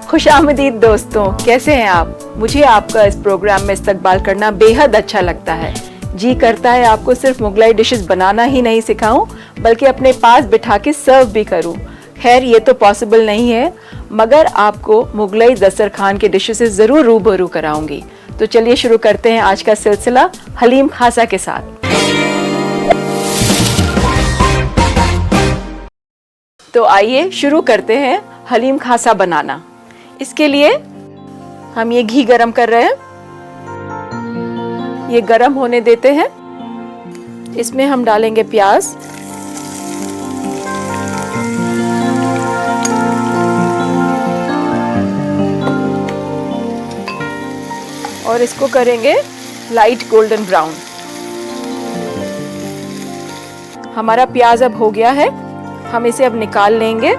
खुशामदीद दोस्तों, कैसे हैं आप? मुझे आपका इस प्रोग्राम में इस्तकबाल करना बेहद अच्छा लगता है। जी करता है आपको सिर्फ मुगलाई डिशेस बनाना ही नहीं सिखाऊं, बल्कि अपने पास बिठा के सर्व भी करूं। खैर ये तो पॉसिबल नहीं है, मगर आपको मुगलाई दस्तरखान के डिशेस से ज़रूर रूबरू कराऊंगी। तो चलिए शुरू करते हैं आज का सिलसिला हलीम खासा के साथ। तो आइए शुरू करते हैं हलीम खासा बनाना। इसके लिए हम ये घी गरम कर रहे हैं, ये गरम होने देते हैं। इसमें हम डालेंगे प्याज, और इसको करेंगे लाइट गोल्डन ब्राउन। हमारा प्याज अब हो गया है, हम इसे अब निकाल लेंगे।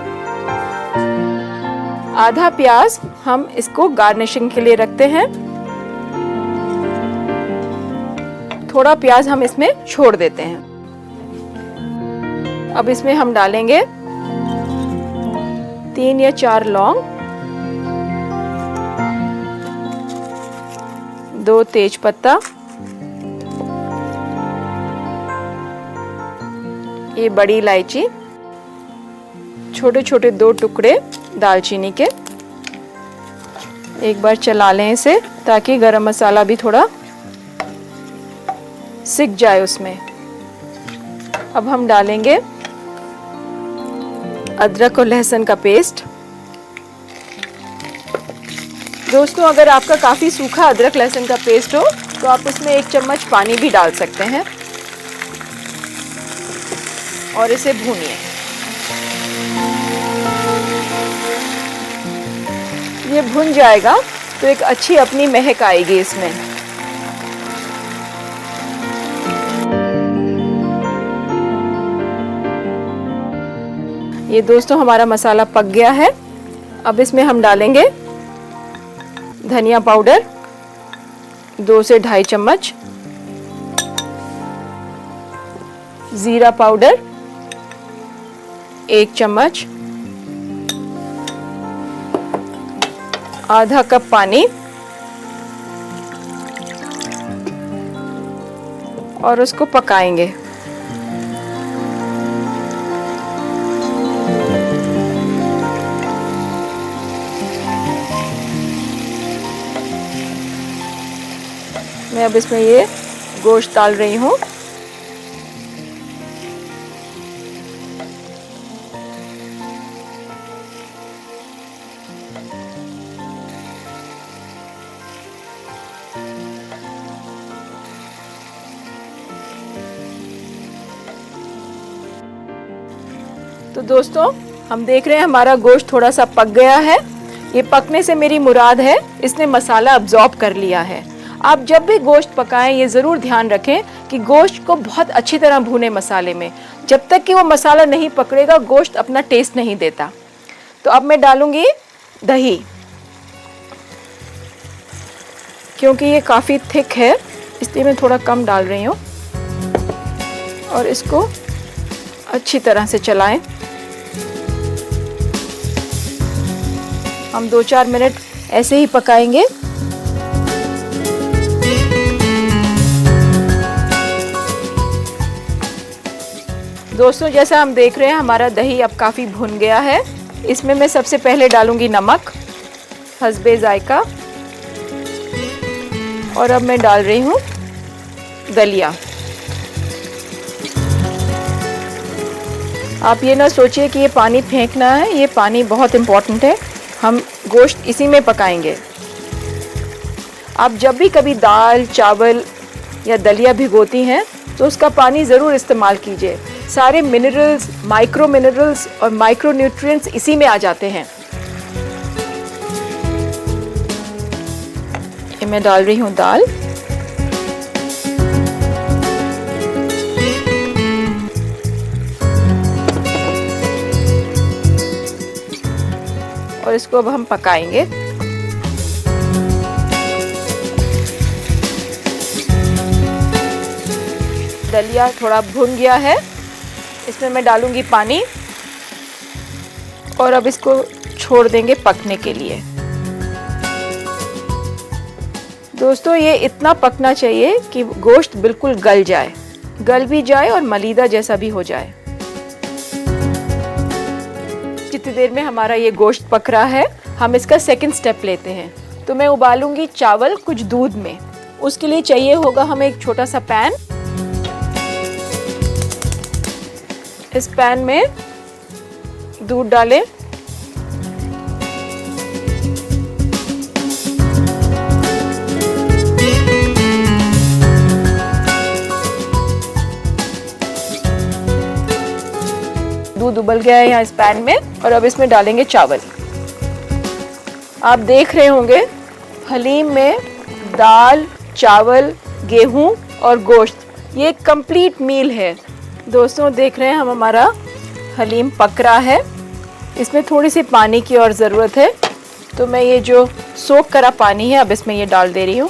आधा प्याज हम इसको गार्निशिंग के लिए रखते हैं, थोड़ा प्याज हम इसमें छोड़ देते हैं। अब इसमें हम डालेंगे 3 या 4 लौंग, 2 तेज पत्ता, ये बड़ी इलायची, छोटे छोटे 2 टुकड़े दालचीनी के। एक बार चला लें इसे ताकि गरम मसाला भी थोड़ा सिक जाए उसमें। अब हम डालेंगे अदरक और लहसुन का पेस्ट। दोस्तों, अगर आपका काफ़ी सूखा अदरक लहसुन का पेस्ट हो तो आप उसमें 1 चम्मच पानी भी डाल सकते हैं और इसे भूनिए। ये भुन जाएगा तो एक अच्छी अपनी महक आएगी इसमें। ये दोस्तों हमारा मसाला पक गया है। अब इसमें हम डालेंगे धनिया पाउडर 2 से 2.5 चम्मच, जीरा पाउडर 1 चम्मच, आधा कप पानी और उसको पकाएंगे। मैं अब इसमें ये गोश्त डाल रही हूँ। तो दोस्तों, हम देख रहे हैं हमारा गोश्त थोड़ा सा पक गया है। ये पकने से मेरी मुराद है इसने मसाला अब्जॉर्ब कर लिया है। आप जब भी गोश्त पकाएं ये ज़रूर ध्यान रखें कि गोश्त को बहुत अच्छी तरह भूने मसाले में। जब तक कि वो मसाला नहीं पकड़ेगा गोश्त अपना टेस्ट नहीं देता। तो अब मैं डालूंगी दही, क्योंकि ये काफ़ी थिक है इसलिए मैं थोड़ा कम डाल रही हूँ। और इसको अच्छी तरह से चलाएं। हम 2-4 मिनट ऐसे ही पकाएंगे। दोस्तों, जैसा हम देख रहे हैं हमारा दही अब काफ़ी भुन गया है। इसमें मैं सबसे पहले डालूंगी नमक हस्बे जायका, और अब मैं डाल रही हूँ दलिया। आप ये ना सोचिए कि ये पानी फेंकना है, ये पानी बहुत इम्पोर्टेंट है। हम गोश्त इसी में पकाएंगे। आप जब भी कभी दाल चावल या दलिया भिगोती हैं तो उसका पानी ज़रूर इस्तेमाल कीजिए। सारे मिनरल्स, माइक्रो मिनरल्स और माइक्रो न्यूट्रिएंट्स इसी में आ जाते हैं। ये मैं डाल रही हूँ दाल, और इसको अब हम पकाएंगे। दलिया थोड़ा भुन गया है, इसमें मैं डालूंगी पानी और अब इसको छोड़ देंगे पकने के लिए। दोस्तों ये इतना पकना चाहिए कि गोश्त बिल्कुल गल भी जाए और मलीदा जैसा भी हो जाए। जितनी देर में हमारा ये गोश्त पक रहा है, हम इसका सेकंड स्टेप लेते हैं। तो मैं उबालूंगी चावल कुछ दूध में। उसके लिए चाहिए होगा हमें एक छोटा सा पैन। इस पैन में दूध डालें। दूध उबल गया है यहाँ इस पैन में, और अब इसमें डालेंगे चावल। आप देख रहे होंगे हलीम में दाल, चावल, गेहूं और गोश्त, ये एक कंप्लीट मील है। दोस्तों देख रहे हैं हम, हमारा हलीम पक रहा है। इसमें थोड़ी सी पानी की और ज़रूरत है, तो मैं ये जो सोख करा पानी है अब इसमें ये डाल दे रही हूँ।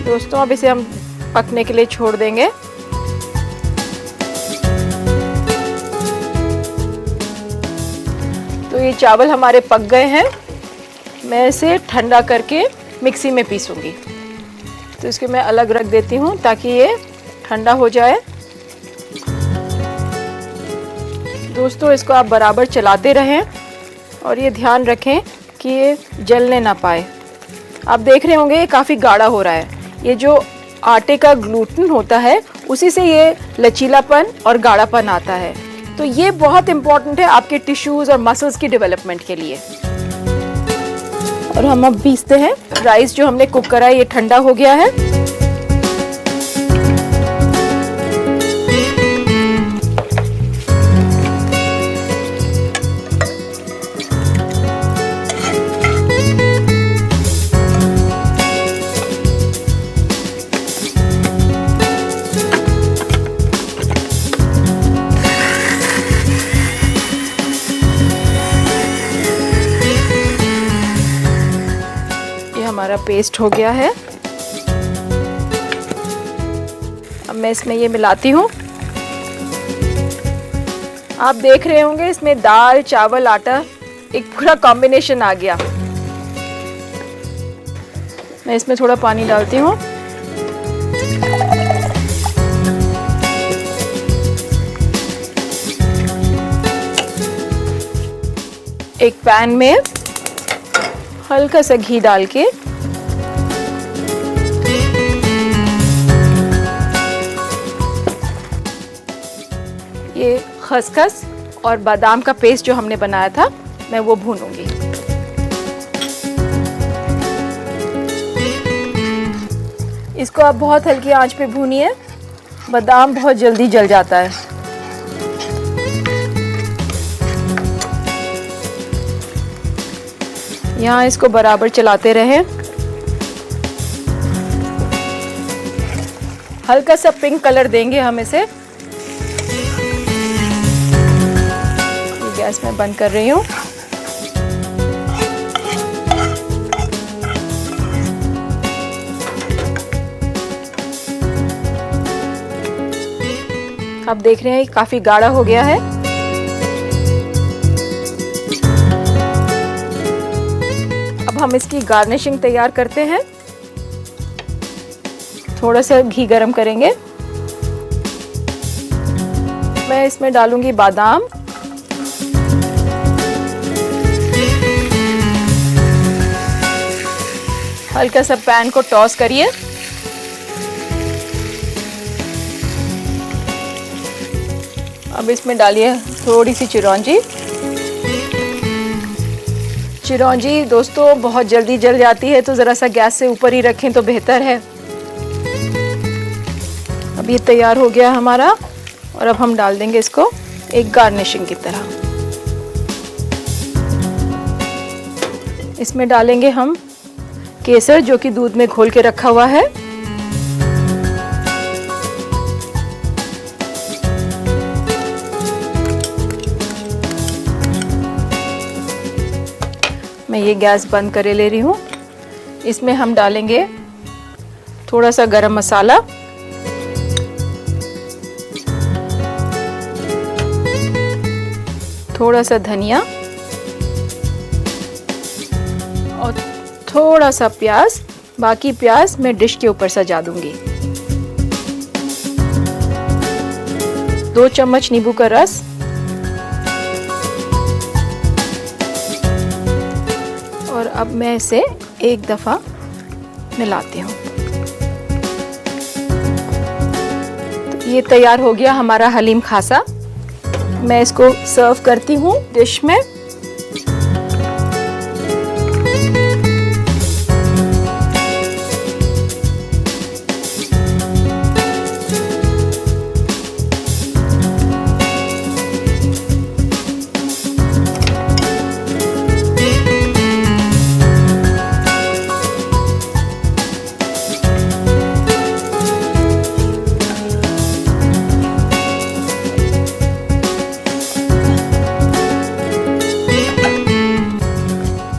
दोस्तों अब इसे हम पकने के लिए छोड़ देंगे। तो ये चावल हमारे पक गए हैं। मैं इसे ठंडा करके मिक्सी में पीसूंगी। तो इसके मैं अलग रख देती हूँ ताकि ये ठंडा हो जाए। दोस्तों इसको आप बराबर चलाते रहें और ये ध्यान रखें कि ये जलने ना पाए। आप देख रहे होंगे ये काफ़ी गाढ़ा हो रहा है। ये जो आटे का ग्लूटेन होता है उसी से ये लचीलापन और गाढ़ापन आता है। तो ये बहुत इम्पॉर्टेंट है आपके टिश्यूज़ और मसल्स की डेवलपमेंट के लिए। और हम अब पीसते हैं। राइस जो हमने कुक करा है ये ठंडा हो गया है। हमारा पेस्ट हो गया है। अब मैं इसमें ये मिलाती हूँ। आप देख रहे होंगे इसमें दाल, चावल, आटा एक पूरा कॉम्बिनेशन आ गया। मैं इसमें थोड़ा पानी डालती हूँ। एक पैन में हल्का सा घी डाल के ये खसखस और बादाम का पेस्ट जो हमने बनाया था मैं वो भूनूंगी। इसको आप बहुत हल्की आंच पे भूनिए, बादाम बहुत जल्दी जल जाता है। यहाँ इसको बराबर चलाते रहें। हल्का सा पिंक कलर देंगे हम इसे। गैस मैं बंद कर रही हूँ। आप देख रहे हैं काफी गाढ़ा हो गया है। अब हम इसकी गार्निशिंग तैयार करते हैं। थोड़ा सा घी गरम करेंगे। मैं इसमें डालूंगी बादाम, हल्का सा पैन को टॉस करिए। अब इसमें डालिए थोड़ी सी चिरौंजी। चिरौंजी दोस्तों बहुत जल्दी जल जाती है, तो ज़रा सा गैस से ऊपर ही रखें तो बेहतर है। अब ये तैयार हो गया हमारा, और अब हम डाल देंगे इसको एक गार्निशिंग की तरह। इसमें डालेंगे हम केसर जो कि दूध में घोल के रखा हुआ है। मैं ये गैस बंद करे ले रही हूँ। इसमें हम डालेंगे थोड़ा सा गरम मसाला, थोड़ा सा धनिया, थोड़ा सा प्याज, बाकी प्याज मैं डिश के ऊपर सजा दूंगी। 2 चम्मच नींबू का रस, और अब मैं इसे एक दफा मिलाती हूँ। तो ये तैयार हो गया हमारा हलीम खासा। मैं इसको सर्व करती हूँ डिश में।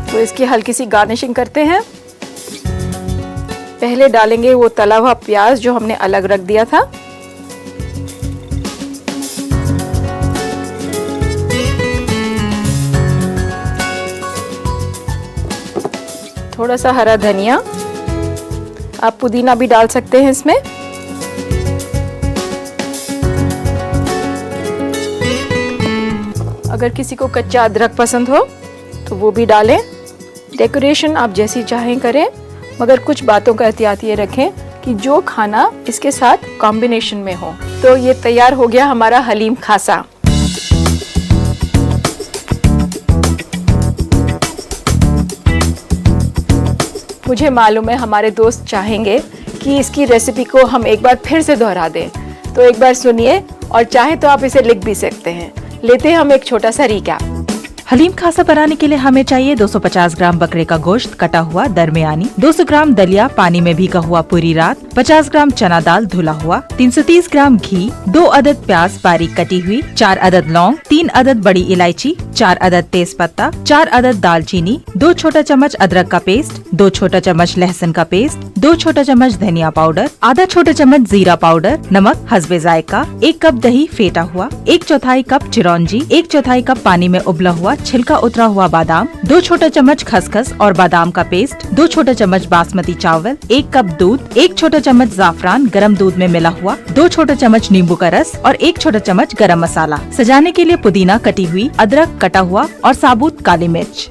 तो इसकी हल्की सी गार्निशिंग करते हैं। पहले डालेंगे वो तला हुआ प्याज जो हमने अलग रख दिया था। थोड़ा सा हरा धनिया, आप पुदीना भी डाल सकते हैं इसमें। अगर किसी को कच्चा अदरक पसंद हो तो वो भी डालें। डेकोरेशन आप जैसी चाहें करें, मगर कुछ बातों का एहतियात ये रखें कि जो खाना इसके साथ कॉम्बिनेशन में हो। तो ये तैयार हो गया हमारा हलीम खासा। मुझे मालूम है हमारे दोस्त चाहेंगे कि इसकी रेसिपी को हम एक बार फिर से दोहरा दें, तो एक बार सुनिए और चाहे तो आप इसे लिख भी सकते हैं। लेते हैं हम एक छोटा सा रिकैप। हलीम खासा बनाने के लिए हमें चाहिए 250 ग्राम बकरे का गोश्त कटा हुआ दरमियानी, 200 ग्राम दलिया पानी में भीगा हुआ पूरी रात, 50 ग्राम चना दाल धुला हुआ, 330 ग्राम घी, 2 अदद प्याज बारीक कटी हुई, 4 अदद लौंग, 3 अदद बड़ी इलायची, 4 अदद तेज पत्ता, 4 अदद दालचीनी, 2 छोटा चम्मच अदरक का पेस्ट, 2 छोटा चम्मच लहसुन का पेस्ट, 2 छोटा चम्मच धनिया पाउडर, आधा छोटा चम्मच जीरा पाउडर, नमक हस्बे जायका, 1 कप दही फेटा हुआ, 1/4 कप चिरौंजी, 1/4 कप पानी में उबला हुआ छिलका उतरा हुआ बादाम, 2 छोटा चम्मच खसखस और बादाम का पेस्ट, 2 छोटा चम्मच बासमती चावल, 1 कप दूध, 1 छोटा चम्मच जाफरान गरम दूध में मिला हुआ, 2 छोटा चम्मच नींबू का रस और 1 छोटा चम्मच गरम मसाला। सजाने के लिए पुदीना कटी हुई, अदरक कटा हुआ और साबुत काली मिर्च।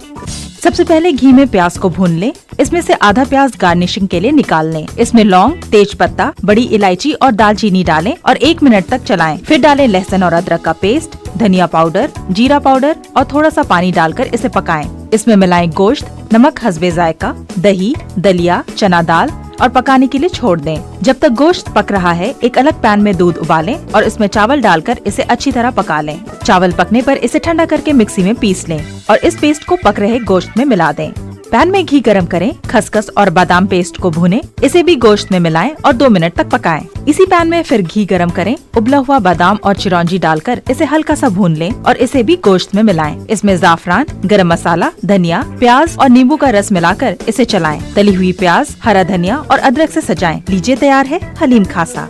सबसे पहले घी में प्याज को भून लें। इसमें से आधा प्याज गार्निशिंग के लिए निकाल लें। इसमें लौंग, तेज पत्ता, बड़ी इलायची और दालचीनी डालें और 1 मिनट तक चलाएं। फिर डालें लहसुन और अदरक का पेस्ट, धनिया पाउडर, जीरा पाउडर और थोड़ा सा पानी डालकर इसे पकाएं। इसमें मिलाएं गोश्त, नमक हस्बे जायका, दही, दलिया, चना दाल और पकाने के लिए छोड़ दें। जब तक गोश्त पक रहा है, एक अलग पैन में दूध उबालें और इसमें चावल डालकर इसे अच्छी तरह पका लें। चावल पकने पर इसे ठंडा करके मिक्सी में पीस लें और इस पेस्ट को पक रहे गोश्त में मिला दें। पैन में घी गरम करें, खसखस और बादाम पेस्ट को भूनें, इसे भी गोश्त में मिलाएं और 2 मिनट तक पकाएं। इसी पैन में फिर घी गरम करें, उबला हुआ बादाम और चिरौंजी डालकर इसे हल्का सा भून लें और इसे भी गोश्त में मिलाएं। इसमें जाफरान, गरम मसाला, धनिया, प्याज और नींबू का रस मिलाकर इसे चलाएं। तली हुई प्याज, हरा धनिया और अदरक से सजाएं। लीजिए तैयार है हलीम खासा।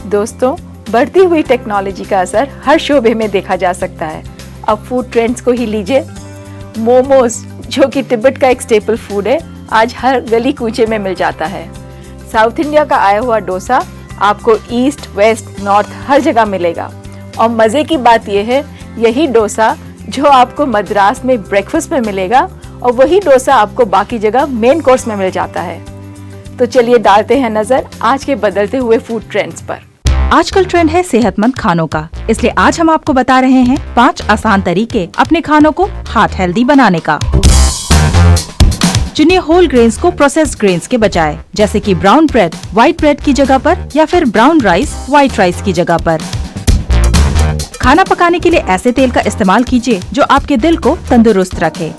दोस्तों, बढ़ती हुई टेक्नोलॉजी का असर हर शोबे में देखा जा सकता है। अब फूड ट्रेंड्स को ही लीजिए। मोमोज, जो कि तिब्बत का एक स्टेपल फूड है, आज हर गली कूचे में मिल जाता है। साउथ इंडिया का आया हुआ डोसा आपको ईस्ट, वेस्ट, नॉर्थ हर जगह मिलेगा। और मज़े की बात यह है, यही डोसा जो आपको मद्रास में ब्रेकफास्ट में मिलेगा और वही डोसा आपको बाकी जगह मेन कोर्स में मिल जाता है। तो चलिए डालते हैं नजर आज के बदलते हुए फूड ट्रेंड्स पर। आजकल ट्रेंड है सेहतमंद खानों का, इसलिए आज हम आपको बता रहे हैं 5 आसान तरीके अपने खानों को हार्ट हेल्दी बनाने का। चुनिए होल ग्रेन्स को प्रोसेस्ड ग्रेन्स के बजाय, जैसे कि ब्राउन ब्रेड व्हाइट ब्रेड की जगह पर या फिर ब्राउन राइस व्हाइट राइस की जगह पर। खाना पकाने के लिए ऐसे तेल का इस्तेमाल कीजिए जो आपके दिल को तंदुरुस्त रखे,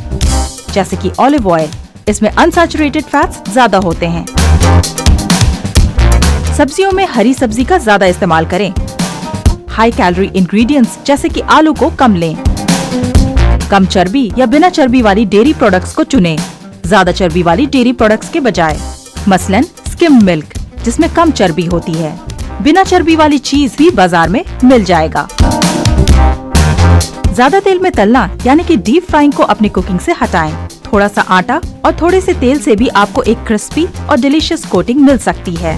जैसे कि ऑलिव ऑयल। इसमें अनसैचुरेटेड फैट्स ज्यादा होते हैं। सब्जियों में हरी सब्जी का ज्यादा इस्तेमाल करें। हाई कैलोरी इंग्रेडिएंट्स जैसे कि आलू को कम लें। कम चर्बी या बिना चर्बी वाली डेयरी प्रोडक्ट्स को चुनें, ज्यादा चर्बी वाली डेयरी प्रोडक्ट्स के बजाय। मसलन स्किम मिल्क, जिसमें कम चर्बी होती है। बिना चर्बी वाली चीज भी बाजार में मिल जाएगा। ज्यादा तेल में तलना यानी कि डीप फ्राइंग को अपनी कुकिंग से हटाएं। थोड़ा सा आटा और थोड़े से तेल से भी आपको एक क्रिस्पी और डिलीशियस कोटिंग मिल सकती है।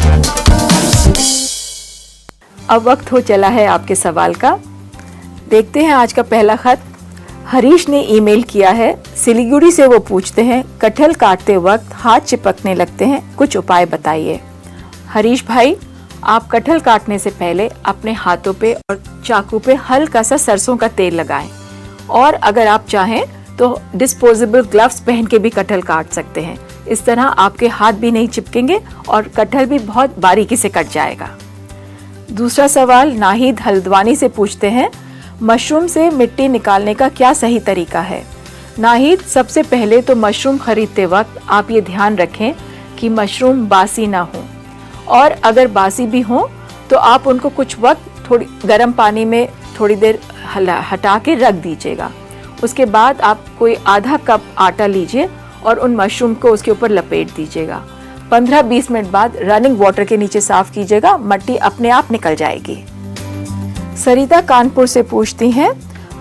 अब वक्त हो चला है आपके सवाल का। देखते हैं आज का पहला खत। हरीश ने ईमेल किया है, सिलीगुड़ी से। वो पूछते हैं, कटहल काटते वक्त हाथ चिपकने लगते हैं, कुछ उपाय बताइए। हरीश भाई, आप कटहल काटने से पहले अपने हाथों पे और चाकू पे हल्का सा सरसों का तेल लगाएं, और अगर आप चाहें तो डिस्पोजेबल ग्लव्स पहन के भी कटहल काट सकते हैं। इस तरह आपके हाथ भी नहीं चिपकेंगे और कटहल भी बहुत बारीकी से कट जाएगा। दूसरा सवाल नाहिद हल्द्वानी से पूछते हैं, मशरूम से मिट्टी निकालने का क्या सही तरीका है। नाहिद, सबसे पहले तो मशरूम खरीदते वक्त आप ये ध्यान रखें कि मशरूम बासी ना हो, और अगर बासी भी हो तो आप उनको कुछ वक्त थोड़ी गर्म पानी में थोड़ी देर हटा के रख दीजिएगा। उसके बाद आप कोई आधा कप आटा लीजिए और उन मशरूम को उसके ऊपर लपेट दीजिएगा। 15-20 मिनट बाद रनिंग वाटर के नीचे साफ कीजिएगा, मिट्टी अपने आप निकल जाएगी। सरिता कानपुर से पूछती हैं,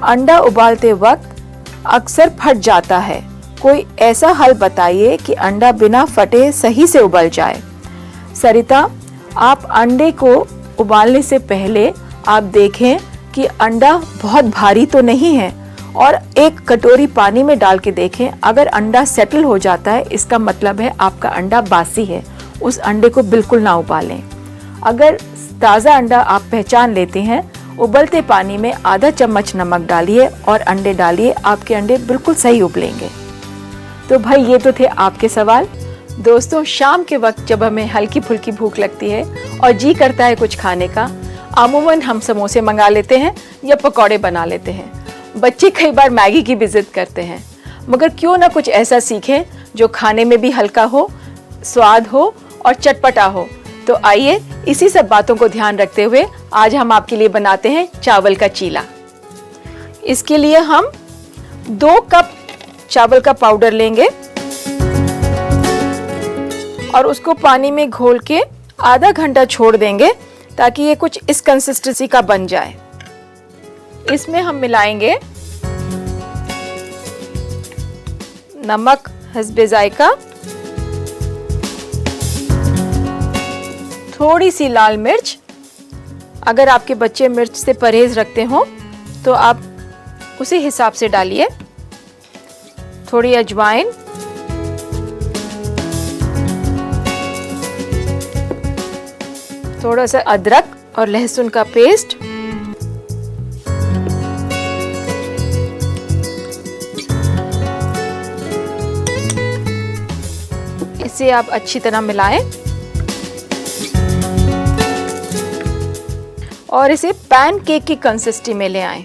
अंडा उबालते वक्त अक्सर फट जाता है, कोई ऐसा हल बताइए कि अंडा बिना फटे सही से उबल जाए। सरिता, आप अंडे को उबालने से पहले आप देखें कि अंडा बहुत भारी तो नहीं है, और एक कटोरी पानी में डाल के देखें। अगर अंडा सेटल हो जाता है, इसका मतलब है आपका अंडा बासी है। उस अंडे को बिल्कुल ना उबालें। अगर ताज़ा अंडा आप पहचान लेते हैं, उबलते पानी में आधा चम्मच नमक डालिए और अंडे डालिए, आपके अंडे बिल्कुल सही उबलेंगे। तो भाई, ये तो थे आपके सवाल। दोस्तों, शाम के वक्त जब हमें हल्की फुल्की भूख लगती है और जी करता है कुछ खाने का, अमूमन हम समोसे मंगा लेते हैं या पकौड़े बना लेते हैं। बच्चे कई बार मैगी की भी जिद करते हैं, मगर क्यों ना कुछ ऐसा सीखें जो खाने में भी हल्का हो, स्वाद हो और चटपटा हो। तो आइए, इसी सब बातों को ध्यान रखते हुए आज हम आपके लिए बनाते हैं चावल का चीला। इसके लिए हम 2 कप चावल का पाउडर लेंगे और उसको पानी में घोल के आधा घंटा छोड़ देंगे ताकि ये कुछ इस कंसिस्टेंसी का बन जाए। इसमें हम मिलाएंगे नमक हस्बे जायका, थोड़ी सी लाल मिर्च। अगर आपके बच्चे मिर्च से परहेज रखते हो तो आप उसी हिसाब से डालिए। थोड़ी अजवाइन, थोड़ा सा अदरक और लहसुन का पेस्ट, इसे आप अच्छी तरह मिलाएं और इसे पैनकेक की कंसिस्टेंसी में ले आएं।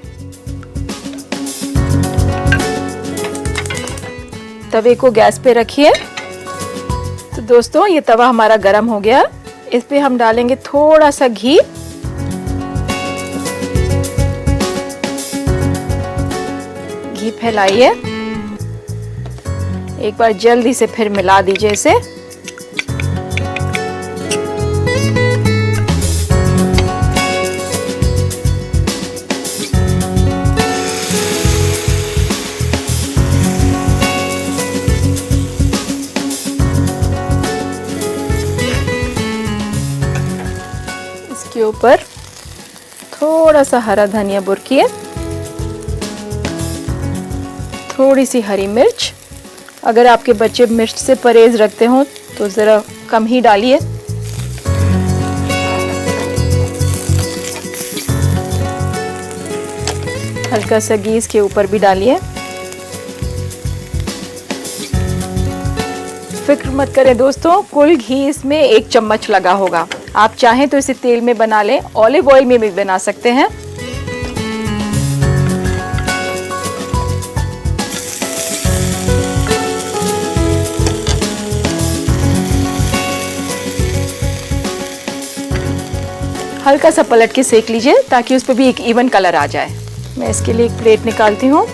तवे को गैस पे रखिए। तो दोस्तों, ये तवा हमारा गरम हो गया। इस पे हम डालेंगे थोड़ा सा घी, घी फैलाइए। एक बार जल्दी से फिर मिला दीजिए इसे। इसके ऊपर थोड़ा सा हरा धनिया बुरकिए, थोड़ी सी हरी मिर्च। अगर आपके बच्चे मिर्च से परहेज रखते हो तो ज़रा कम ही डालिए। हल्का सा घी इसके ऊपर भी डालिए। फिक्र मत करें दोस्तों, कुल घी इसमें 1 चम्मच लगा होगा। आप चाहें तो इसे तेल में बना लें, ऑलिव ऑयल में भी बना सकते हैं। हल्का सा पलट के सेक लीजिए ताकि उस पर भी एक इवन कलर आ जाए। मैं इसके लिए एक प्लेट निकालती हूँ।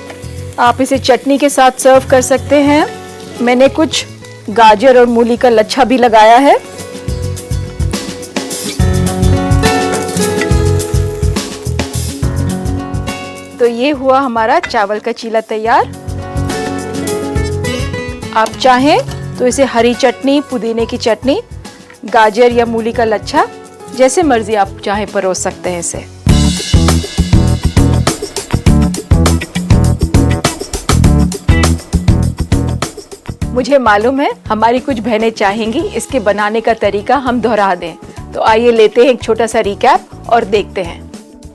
आप इसे चटनी के साथ सर्व कर सकते हैं। मैंने कुछ गाजर और मूली का लच्छा भी लगाया है। तो तो ये हुआ हमारा चावल का चीला तैयार। आप चाहें तो इसे हरी चटनी, पुदीने की चटनी, गाजर या मूली का लच्छा, जैसे मर्जी आप चाहें परोस सकते हैं इसे। मुझे मालूम है हमारी कुछ बहनें चाहेंगी इसके बनाने का तरीका हम दोहरा दें, तो आइए लेते हैं एक छोटा सा रिकैप और देखते हैं।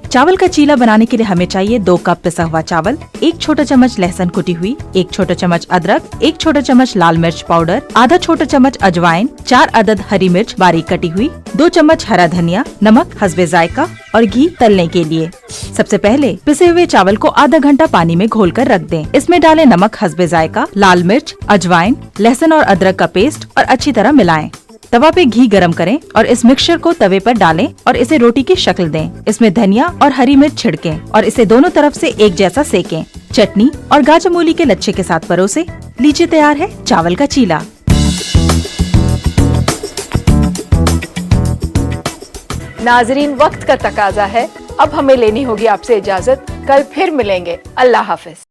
चावल का चीला बनाने के लिए हमें चाहिए 2 कप पिसा हुआ चावल, 1 छोटा चम्मच लहसुन कुटी हुई, 1 छोटा चम्मच अदरक, 1 छोटा चम्मच लाल मिर्च पाउडर, आधा छोटा चम्मच अजवाइन, 4 अदद हरी मिर्च बारीक कटी हुई, 2 चम्मच हरा धनिया, नमक हस्बे जायका और घी तलने के लिए। सबसे पहले पिसे हुए चावल को आधा घंटा पानी में घोलकर रख दें। इसमें डालें नमक हस्बे जायका, लाल मिर्च, अजवाइन, लहसुन और अदरक का पेस्ट और अच्छी तरह मिलाएं। तवा पे घी गरम करें और इस मिक्सचर को तवे पर डालें और इसे रोटी की शक्ल दें। इसमें धनिया और हरी मिर्च छिड़कें और इसे दोनों तरफ से एक जैसा सेकें। चटनी और गाजर मूली के लच्छे के साथ परोसे। लीजिए तैयार है चावल का चीला। नाजरीन, वक्त का तकाजा है, अब हमें लेनी होगी आपसे इजाजत। कल फिर मिलेंगे। अल्लाह हाफिज।